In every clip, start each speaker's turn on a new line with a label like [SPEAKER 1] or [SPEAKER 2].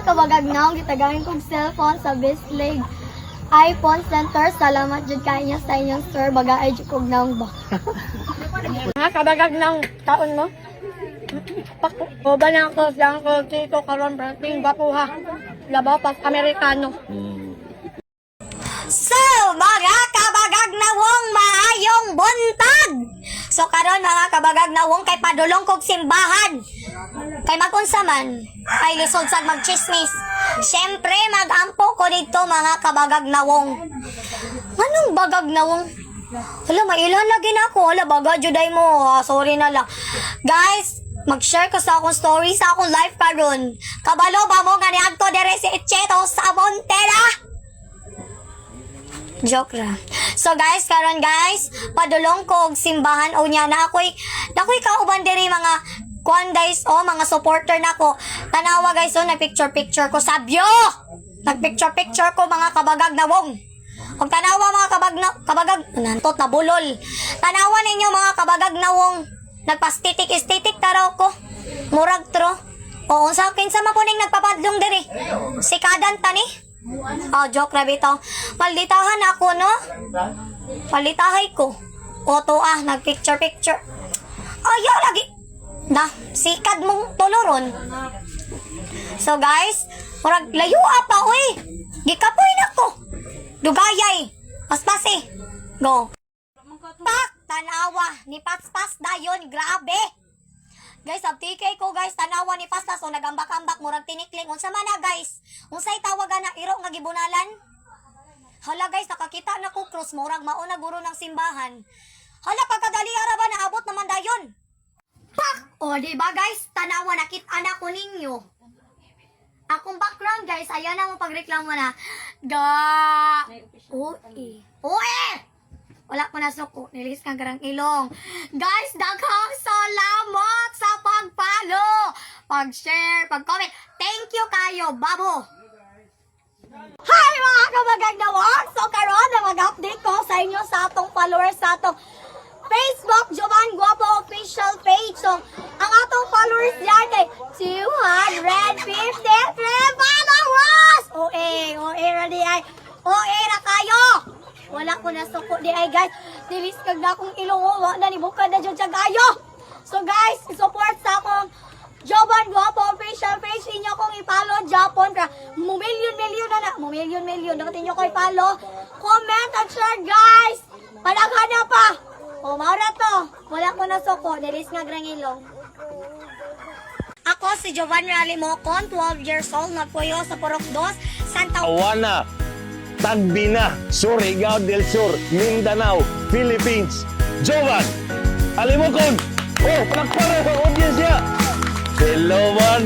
[SPEAKER 1] kabagagnaw, gitagahin kong cellphone sa Bislig iPhone Center. Salamat jud kayo sa inyong sir. Bagaay jud kog naong ba. Mga kabagagnaw taon mo? O ba na ako siyang ko dito karon brating bapuha. Labaw pas Amerikano.
[SPEAKER 2] So, mga kabagagnawong maayong buntag! So, karon mga kabagagnawong kay padulong kog simbahan. Kay magunsa man, ay lisod sag magchismis. Siyempre, magampo ko dito mga kabagagnawong. Anong bagagnawong? Hala, mailan lagi na ako. Hala, baga, juday mo. Sorry na lang. Guys, mag-share ko sa akong story sa akong life karon. Kabalo ba mo gani adto dere si Echeto sa Montera? Joke ra. So guys, karon guys, padulong ko og simbahan o nya na ako'y kauban diri mga guys o mga supporter nako. Tanawa guys o nag-picture ko sabyo. Nag-picture ko mga kabagagnawong. Og tanawa mga kabagag nantot na bulol. Tanawa ninyo mga kabagagnawong. Nagpastitik-istitik taraw ko. Murag tro. O sa akin sa mapuning nagpapadlong diri. Sikadan tani. Oh, joke na bitaw. Palditahan ako, no? Palitahay ko. Oto nagpicture. Ayaw lagi. Na, sikad mong tuluron. So guys, murag layo pa, uy. Gikapoy na ko. Dugayay. Paspasi. Go. Tak, tanawa. Ni paspas dayon, grabe. Guys, abtikay ko guys, tanawa ni pasta so nagambak-ambak murag tinikling. Unsa man na guys? Unsay tawagan na iro nga gibunalan? Hala guys, nakakita na ko cross murag mao na guro ng simbahan. Hala pagkadali ara ba naabot naman dayon? Pak! O di ba guys, tanawa nakita na ko ninyo. Akong background guys, ayan na mo pagreklamo na. Oe! Wala ko na suko. Nilis kang garang ilong. Guys, daghang salamat sa pag-follow, pag-share, pag-comment. Thank you kayo, babo! Hi mga kabagagnawan! So karon na mag-update ko sa inyo sa atong followers sa atong Facebook, Jovan Guapo Official Page. So, ang atong followers diyan kay 253 followers! OA, ready ay. OA na kayo! Wala ko na suko di ay guys. Dilis kag na akong ilong wa na ni bukad na jud sa gayo. So guys, support sa akong Jovan Guapo Official Page. Inyo kong i-follow Japon pra million na. Million dapat inyo ko i-follow. Comment and share guys. Padaghan na pa. O maura to. Wala ko na suko. Dilis nga grang ilong. Ako si Jovan Ralimocon, 12 years old, nagpuyo sa Purok 2, Santa
[SPEAKER 3] Awana, Tagbina, Surigao del Sur, Mindanao, Philippines. Jovan Alimocon. Oh, palakparan ang audience niya. Hello, man.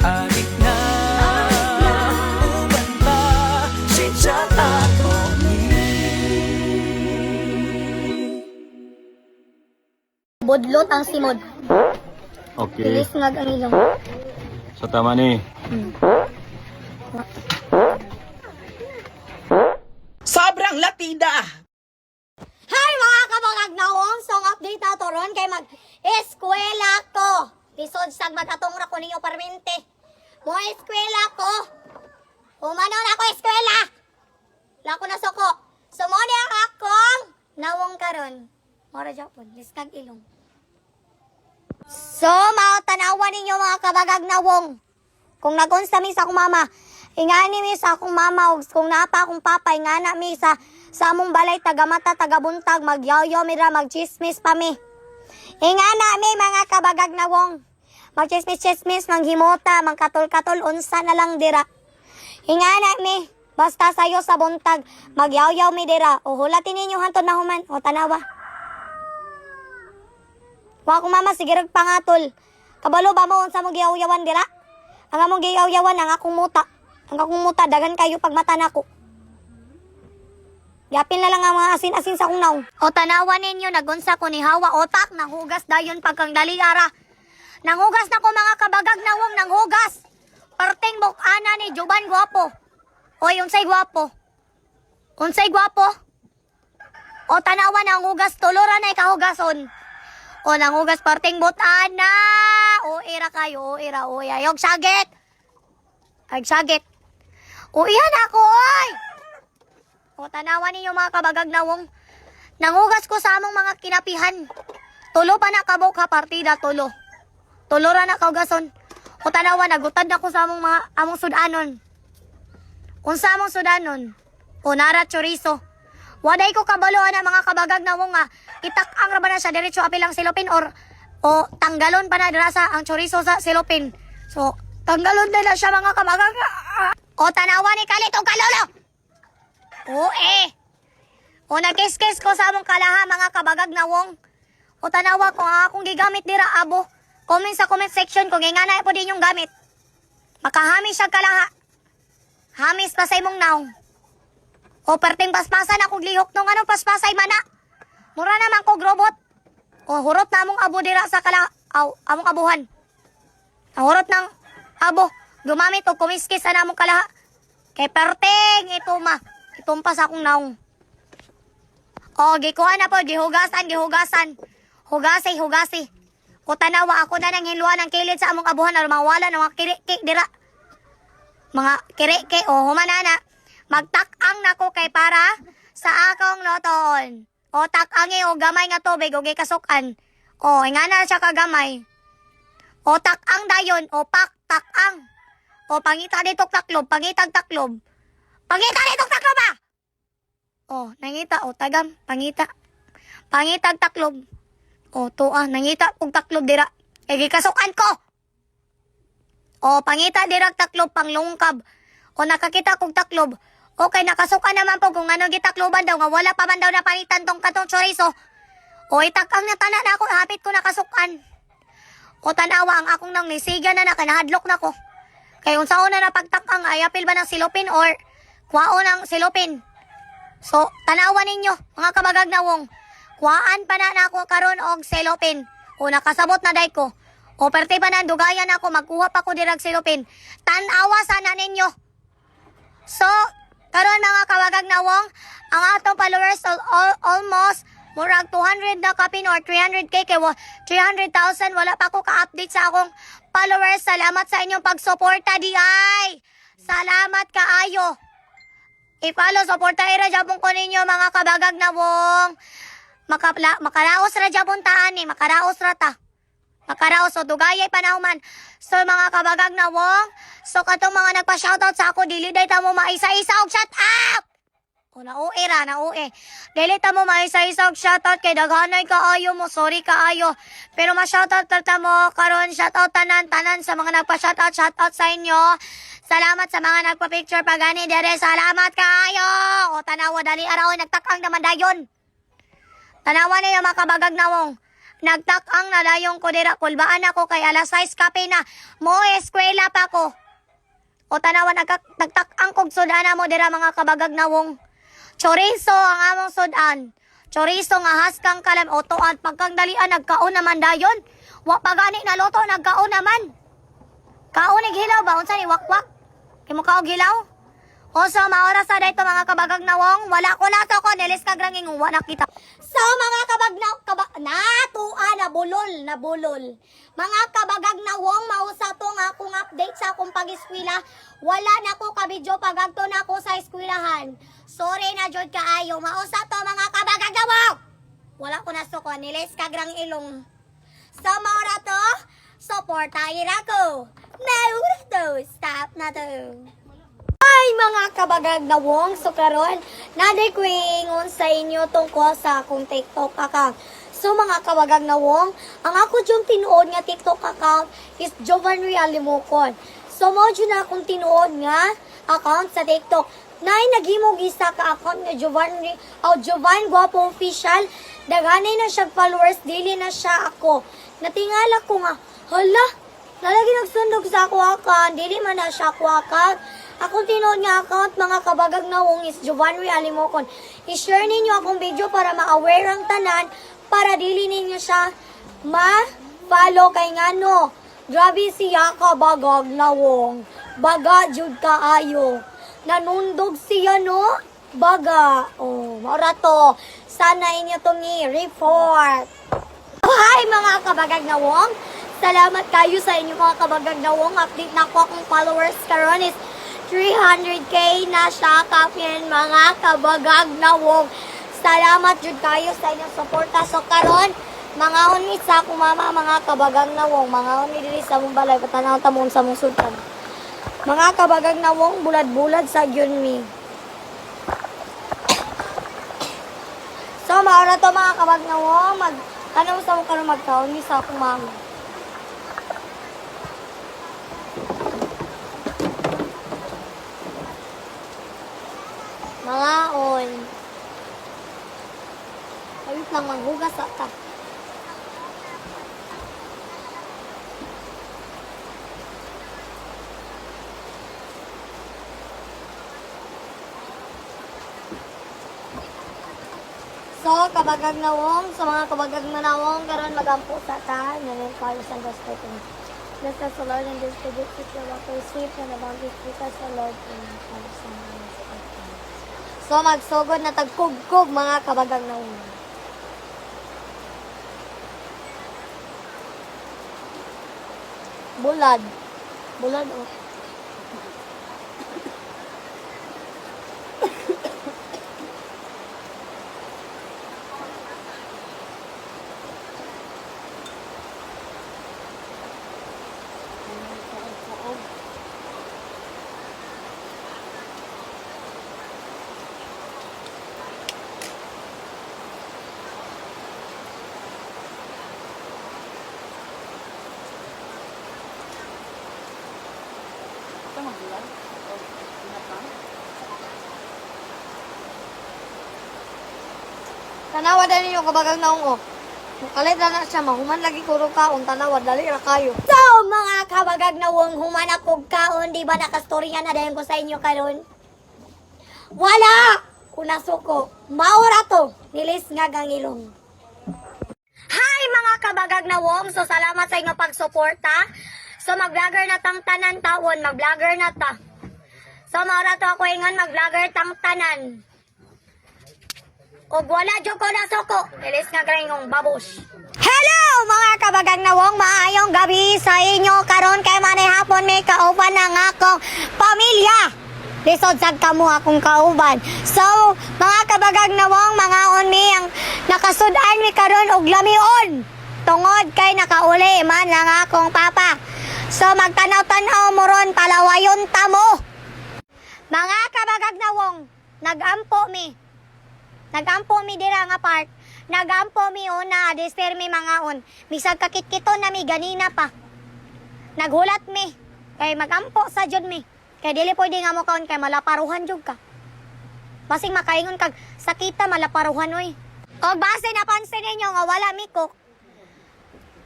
[SPEAKER 4] Adik na uban pa si Chat ako
[SPEAKER 1] Budlot ang simod.
[SPEAKER 3] Okay.
[SPEAKER 1] Dilis nga ang ilong.
[SPEAKER 3] So, tama ni.
[SPEAKER 4] Sobrang latida.
[SPEAKER 2] Hi mga kabagagnawong! So, update na to ron kay mag-eskwela ko. Lisod sag mag-atong ra ko ninyo parmente. Mo eskwela ko. Umano na ako eskwela. Lako na suko. So, mo niya akong nawong karon. Mora Japon, liskag ilong. So, mautanawa ninyo mga kabagagnawong. Kung nagunsa mi sa akong mama, ingani mi sa akong mama, ug kung napa akong papa, ingana mi sa among balay, taga-mata, taga-buntag, magyaw-yaw mi ra, magchismis pa mi. Ingana mi mga kabagagnawong. Magchismis-chismis, manghimota, mangkatol-katol, unsa na lang dira. Ingana mi, basta sayo sa buntag, magyaw-yaw mi dira. O hulatin ninyo hantod na human, o tanawa. Wa akong mama, sige rag pangatol. Kabalo ba mo, unsa mo giyaw-yawan dira? Ang among giyaw-yawan, ang akong muta. Ang akong muta, dagan kayo pag mata na ko. Yapin na lang ang mga asin-asin sa akong naong. O tanawa ninyo, nagunsa ko ni Hawa, otak, nanghugas dayon pagkang daliara. Nanghugas na ko mga kabagagnawong, nanghugas. Perting bukana ni Jovan Guapo. Oy, unsay guwapo? Unsay guwapo? O tanawa nanghugas, tuluran na ikahugason. O nanghugas perting butana. O ira kayo, o ira, o ayog sagit. agsagit. O iyan ako, oy! O tanawan ninyo mga kabagag na wong. Nangugas ko sa among mga kinapihan. Tulo pa na kabok ha partida, tulo. Tulo ra na kaugason. O tanawan, nagutad na ko sa among sudanon. Unsa among sudanon? O nara chorizo. Waday ko kabaloan ang mga kabagag na wong nga. Itak-ang ra ba na siya diretso apilang silopin or o tanggalon pa na dirasa ang chorizo sa silopin. So, tanggalon na siya mga kabagag. O tanawa ni Kalit o kalolo. O O nagkis-kis ko sa among kalaha mga kabagag na wong. O tanawa ko nga akong gigamit dira abo. Comment sa comment section kung ingana po din yung gamit. Makahamis siya kalaha. Hamis pa sa imong naong. O perting paspasan akong lihok nung anong paspasay mana. Mura naman kog robot. O hurot na among abo dira sa kalaha. Among abuhan. Ang hurot ng abo. Gumamit o kumiskis na among kalaha. Kay perting itumpa sa akong naong. O gikuha na po, gihugasan. Hugasi. O tanawa ako na nang hiluan ng kilid sa among abuhan na mawala ng mga kiriki dira. Mga kiriki o humanana. Magtak-ang nako kay para sa akong loton. O tak-angi o gamay nga tubig o gikasukan. O ingana siya kagamay. O tak-ang dayon o tak-ang. O pangita dito taklob, pangitag taklob. Pangita dito taklob ba? O nangita o tagam, pangita. Pangitag taklob. O tuwa, nangita kong taklob dira. E gikasukan ko. O pangita dira taklob panglungkab. O nakakita kong taklob. Okay, nakasukan naman po kung ano gitakloban daw nga wala pa man daw na palitan tong katong chorizo. O itak-ang natana na ako, hapit ko nakasukan. O tanawa ang akong nang nisiga na nakanahadlok na ko. Kaya unsa una na pagtak-ang ayapil ba ng silopin or kwao ng silopin. So, tanawa ninyo, mga kabagag na wong. Kuhaan pa na ako karon og silopin. O nakasabot na day ko. O perte pa na dugayan ako, magkuha pa ko dirag silopin. Tanawa sana ninyo. So, karon mga kabagag na wong, ang atong followers almost murag 200 na kapin or 300k kay 300,000 wala pa ko ka-update sa akong followers. Salamat sa inyong pagsuporta di ay. Salamat kaayo. I-follow, suporta ira jabong ko ninyo mga kabagag na wong. Makaraos ra jabon taan ni, makaraos ra ta. Makaraos o dugayay panahuman. So mga kabagag na wong, so katong mga nagpa-shoutout sa ako, dili day ta mo maisa-isa og shout out. O naue ra, naue. Dili ta mo maisa-isa og shoutout kay daghanay kaayo mo, sorry kaayo. Pero ma-shoutout ta mo karon, shoutout tanan sa mga nagpa-shoutout, shoutout sa inyo. Salamat sa mga nagpa-picture pagani dere, salamat kaayo. O tanawa dali araw nagtak-ang naman dayon. Tanawa niyo mga kabagag na wong. Nagtak-ang na dayon ko dira, kulbaan ako kay alas 6 kape na. Mo eskwela pa ko. O tanawa nagtak-ang kog sudana mo dira mga kabagag na wong. Chorizo ang among sudan. Chorizo nga haskang kalam o tuan pagkang dalian nagkaon naman dayon. Wa pagani na loto nagkaon naman. Kaon hilaw ba unsa ni wakwak? Kay mo kaog hilaw? O so maoras sa dayto mga kabagag na wong, wala ko na to ko nilis kagranging wa nakita. So mga nabulol. Mga kabagag na wong, mausa to nga akong update sa akong pag-eskwela. Wala na ko ka-video pagagto na ako sa eskwelahan. Sorry na jud kaayo, mausa to mga kabagag na wong. Wala ko na suko nilis kagrang ilong. So maura to, supportahin ako. Maura to, stop na to. Ay mga kabagag na wong, so karon naday ko ingon sa inyo tungkol sa akong TikTok account. So mga kabagag na wong, ang ako yung tinuod nga TikTok account is Jovan Realimocon. So mo dyan na akong tinuod nga account sa TikTok. Nay naghimog isa ka account nga Jovan Guapo Official. Daganay na siya followers, dili na siya ako. Natingala ko nga, hala, nalagi nagsundog sa ako account, dili man na siya ako account. Akong tinuod nga account mga kabagag na wong is Jovan Realimocon. I-share ninyo akong video para ma-aware ang tanan, para dili ninyo siya ma-follow kay ngano. Grabe siya kabagag na wong. Baga jud kaayo. Nanundog siya no? Baga. Oh, maura to. Sana inyo itong i-report. Hi mga kabagag na wong. salamat kayo sa inyo mga kabagag na wong. Update na ko akong followers karon is 300k na siya kapyan mga kabagag na wong. Salamat jud kayo sa inyong suporta. So karon mga unit sa akong mama mga kabagag na wong, mga unit diri sa mong balay patanaw ta mo sa mong sultan. Mga kabagag na wong bulad-bulad sa gyud mi. So maura to mga kabag na wong tanong sa mo karon magkaon ni sa akong mama. Mga on. Ayun lang maghugas sa ta. So, kabagag na wong, sa mga kabagag na nawong, karon magampo sa ta, nanin kayo sa gusto ko. Bless us, O Lord, and distribute to your water, sweep na nabangkit kita sa Lord, and kayo sa mga gusto. So, magsugod na tagkugkog, mga kabagag na wong. Bulad. Bulad, oh. Tanawad na ninyo kabagag naong oh. Mukalit na siya, mahuman lagi kuro kaon, tanawad, dali ra kayo. So, mga kabagag nawong human akog kaon, di ba nakastorya na dayon ko sa inyo karon? Wala! Una suko, maura to, nilis nga gangilong. Hi mga kabagag nawong, so salamat sa inyong pagsuporta. So mag-vlogger na tang tanan tawon, mag-vlogger na ta. So maura to ako ingon mag-vlogger tang tanan. O wala dyan ko na suko. Ilis nga gringong babush. Hello mga kabagag na wong. Maayong gabi sa inyo. Karon kay manay hapon may kauban ng akong pamilya. Lisod sad kamo akong kauban. So mga kabagag na wong, mga unmi ang nakasudan mi karon og lamion. Tungod kay nakauli man lang akong papa. So magtanaw-tanaw mo ron palawayon tamo. Mga kabagag na wong, nagampo mi. Nagampo mi dira nga part. Nagampo mi una, desper mi mga on. Bisag kakit-kito na mi ganina pa. Naghulat mi. Kay magampo sa jud mi. Kay dili pwede nga mo kaon kay malaparuhan jud ka. Basing makaingon kag sakita malaparuhan oy. Og base napansin ninyo nga wala mi cook.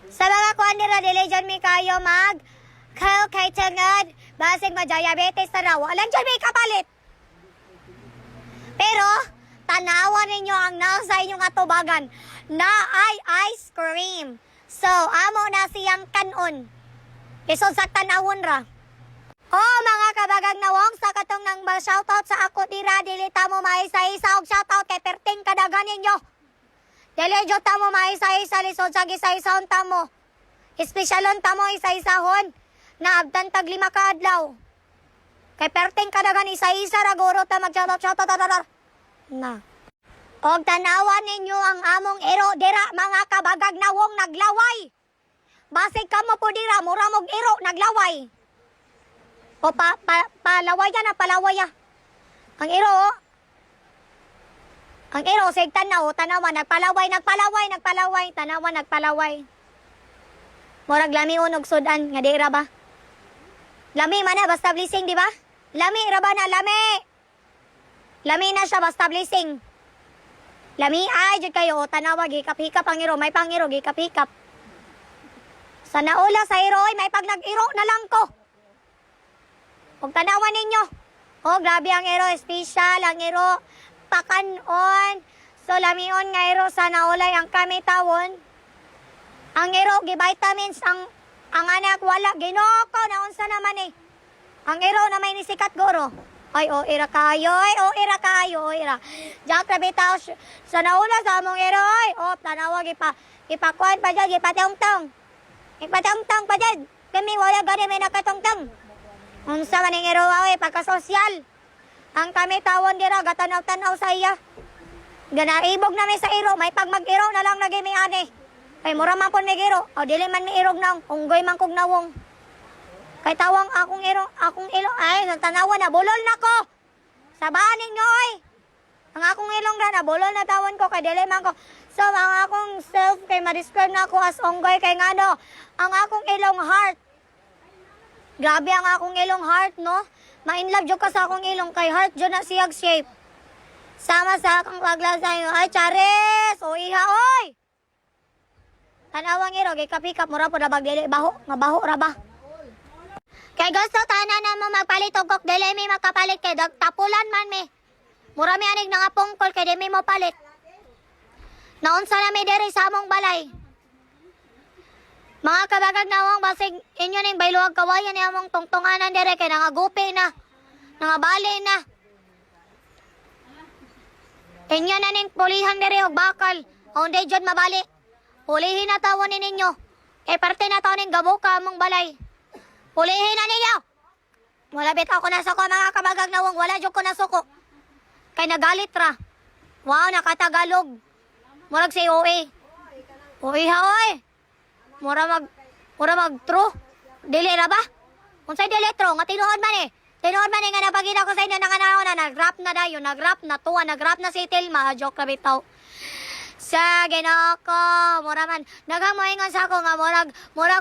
[SPEAKER 2] Sa mga kuan dira dili jud mi kayo mag kay tangad. Basing ma-diabetes na raw. Walang jud mi kapalit. Pero tanawan ninyo ang nasa inyong atubagan na ay ice cream. So, amo na siyang kanon. Isod sa tanawon ra. Oh, mga kabagag na wong, sa katong nang shoutout sa ako dira, dili ta mo maisa-isa og shoutout kay perting kadagan ninyo. Dili jud ta mo maisa-isa lisod sa gisa-isaon ta mo. Espesyalon ta mo isa-isahon na abtan tag 5 ka adlaw. Kay perting kadagan isa-isa ra guro ta mag-shoutout na. Og tanawan ninyo ang among iro dira mga kabagag na wong naglaway. Basig ka mo po dira mura mog iro naglaway. O palawaya na palawaya. Ang iro oh. Ang iro sig tanaw tanawan nagpalaway tanawan nagpalaway. Murag lami unog sudan nga dira ba? Lami man na basta blessing di ba? Lami ra ba na lami? Lami na siya basta blessing. Lami ay jud kayo tanawa gikap-hikap ang iro, may pangiro gikap-hikap. Sa naula sa iro ay may pag nag-iro na lang ko. Og tanawan ninyo. Oh, grabe ang iro, special ang iro, pakanon. So lamion nga iro sa naulay ang kami tawon. Ang iro gi-vitamins ang anak wala ginoko na unsa naman eh. Ang iro na may nisikat guro. Ay, ira kayo, ira. Diyak, grabe tao, sa nauna sa among iro, tanawa, ipakuan pa dyan, ipatong-tong. Ipatangtang pa dyan. Kami wala gani may nakatangtang. Unsa man ning iraw pagka-sosyal. Ang kami tawon dira gatanaw-tanaw sa iya. Ganaibog na may sa iro, may pag mag-iro na lang lagi may ani. Kay mura man pon may iro, o dili man may irog nang unggoy man kog nawong. Kay tawang akong iro, akong ilo ay tanawan na bulol na ko. Sabaning nyo oy. Ang akong ilong ra na bulol na tawon ko kay dili man ko. So ang akong self kay ma-describe na ako as unggoy kay ngano, ang akong ilong heart. Grabe ang akong ilong heart no. Ma-inlove jud ka sa akong ilong kay heart jud na siyag shape. Sama sa akong paglasay. Ay, Charis! O, iha, oy! Tanawang iro, kay kapikap mo ra po na bagdili. Baho, nga baho ra ba? Kay gusto, tanan na mo magpalit og kok. Dili may makapalit kay tapulan man mi. Mura mi anig nga pungkol kay di mi mo palit. Naunsa na mi diri sa among balay. Mga kabagag nawang basig inyo ning bayluwag kawayan ni among tungtunganan diri kay nangagupi na. Nangabali na. Inyo na ning pulihan diri og bakal. Onde jud mabali. Pulihin na tawon ni ninyo. E parte na tawon ning gabuka among balay. Pulihin na ninyo. Wala bitaw ko na suko mga kabagag nawong. Wala jud ko na suko. Kay nagalit ra. Wow, nakatagalog. Murag si OA. OA ha oy. Mura mag true. Dili ra ba? Unsay dili true nga tinuod man eh. Tinuod man nga napagina ko sa inyo nanganaon na nag-rap na dayon, nag-rap na tuwa, nag-rap na si Telma, joke na bitaw. Sa Ginoo ko, mura man nagamoingon sa ako nga murag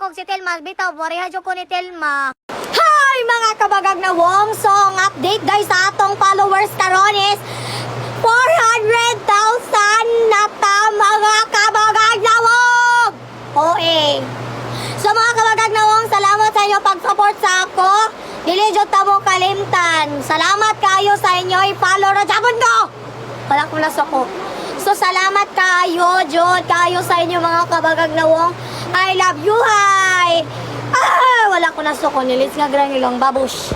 [SPEAKER 2] kog si Telma bitaw, pareha jud ko ni Telma. Hi mga kabagag na wong song update guys sa atong followers karon is 400,000 na ta mga kabagag na wong. OA. So mga kabagag na wong, salamat sa inyo pag-support sa ako. Dili jud ta mo kalimtan. Salamat kayo sa inyo i-follow ra jabon ko. Wala ko na suko. So salamat kayo jud kayo sa inyo mga kabagag na wong. I love you hi. Wala ko na suko nilis nga grang ilang babush.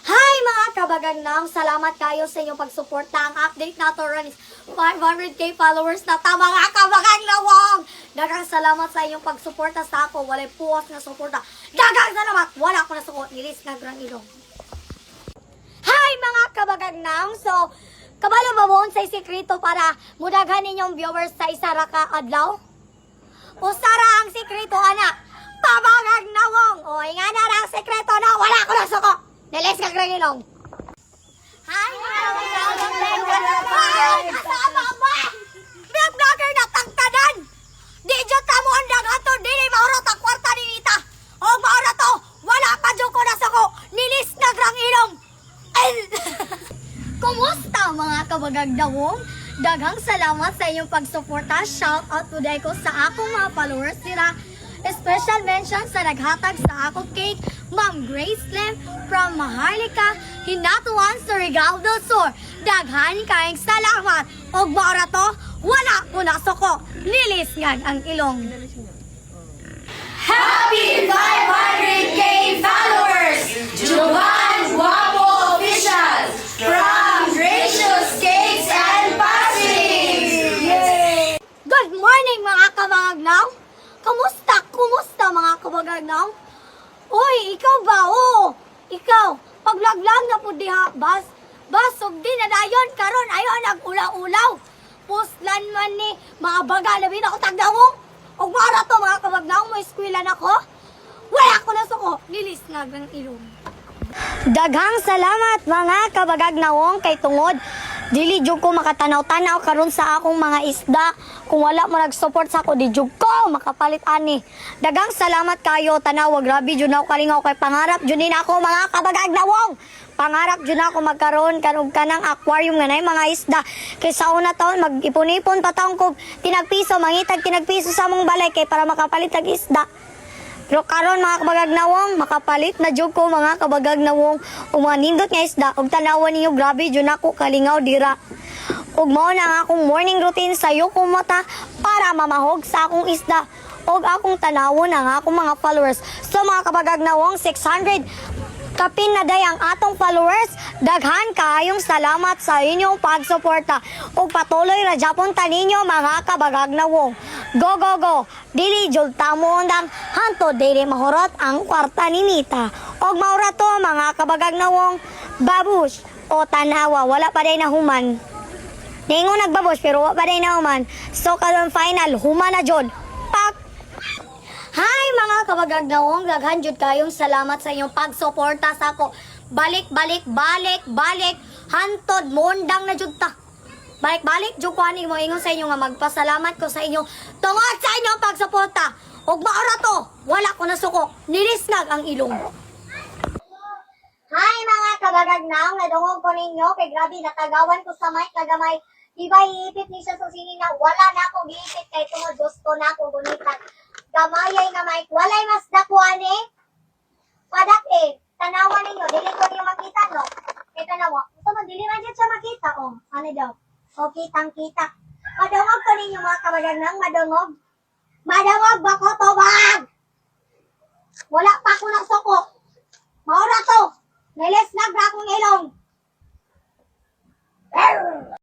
[SPEAKER 2] Hi mga kabagag na, salamat kayo sa inyong pagsuporta. Ang update na to ron is 500k followers na ta mga kabagag na wong. Daghang salamat sa inyong pagsuporta sa ako. Walay puwas na suporta. Daghang salamat. Wala ko na suko nilis nga grang ilong. Hi mga kabagag na, so kabalo ba mo sa sikreto para mudaghan ninyong viewers sa isa ra ka adlaw? Usara ang sikreto ana. Kabagag na wong. O nga na ra ang sikreto na wala ko na suko. Nilis ka grang ilong. Hi! Kasama ba? Vlogger na tangtadan! Di dyan ka mo andang ato, dili maurot ang kwarta ni Nita. O maurot to, wala pa dyan ko na suko. Nilis na grang ilong. Kumusta mga kabagag na wong? Daghang salamat sa inyong pagsuporta. Shout out today ko sa akong mga followers nila. Special mention sa naghatag sa akong cake, Ma'am Grace Lim from Maharlika, Hinatuan, Surigao del Sur. Daghan kaayong salamat. Og maura to, wala ko na suko. Nilis ngag ang ilong.
[SPEAKER 4] Happy 500k followers! Jovan Guapo Official from Gracious Cakes and Pastries!
[SPEAKER 2] Good morning mga kabagagnaw! Kumusta mga kabagagnaw? Uy, ikaw ba? Oo, ikaw. Paglaglag na po diha, basog din na dayon. Karon ayon nag-ulaw-ulaw. Puslan man ni mga baga. Labi na ko tagdawong. Og mara to mga kabagnaw mo, eskwela na ko. Wala ko na suko. Nilis nga ang ilong. Daghang salamat mga kabagagnawong kay tungod. Dili jud ko makatanaw-tanaw karon sa akong mga isda. Kung wala mo nag-support sa ako, di jud ko makapalit ani. Daghang salamat kayo tanaw. Grabe jud ako kalingaw kay pangarap jud din ako mga kabagagnawong. Pangarap jud ako magkaroon kanog kanang aquarium nga nay mga isda. Kay sa una taon mag-ipon-ipon pa taon kog tinagpiso, mangitag tinagpiso sa among balay kay para makapalit og isda. Pero karon mga kabagagnawong, makapalit na jud ko mga kabagagnawong o mga nindot nga isda. Og tanawan ninyo, grabe jud ako kalingaw dira. Og mao na nga akong morning routine sa ko mata para mamahog sa akong isda. Og akong tanawon ang akong mga followers. So mga kabagagnawong, 600 Kapin na day ang atong followers, daghan kayong salamat sa inyong pagsuporta. Ug patuloy ra japon ta ninyo mga kabagagnawong. Go go go. Dili jud ta mo undang hantod dili mahurot ang kwarta ni Nita. Og maura to mga kabagagnawong babush o tanawa wala pa day nahuman. Ningon nagbabush pero wala pa day nahuman. So karon final human na jud. Pak. Hi mga kabagagnawong, daghan jud kayong salamat sa inyong pagsuporta sa ako. Balik hantod mondang na jud ta. Balik jud ko ani mo ingon sa inyo nga magpasalamat ko sa inyo tungod sa inyong pagsuporta. Ug maora to, wala ko nasuko, nilisnag ang ilong. Hi mga kabagagnawong, nadungog ko ninyo kay grabe natagawan ko sa mic kagamay. Iba iipit ni siya sa sini na wala na akong giipit kay tungod gusto na akong gunitan. Gamayay nga mic, walay mas dakuan eh. Padak eh, tanawan ninyo, dili ko niyo makita no. Kay tanawa, ito man dili man dyan siya makita oh. Ano daw? O kitang kita. Madungog ko ninyo mga kabagagnawong, madungog. Madungog ba ko to bag? Wala pa ako ng suko. Maura to. Nilis na akong ilong.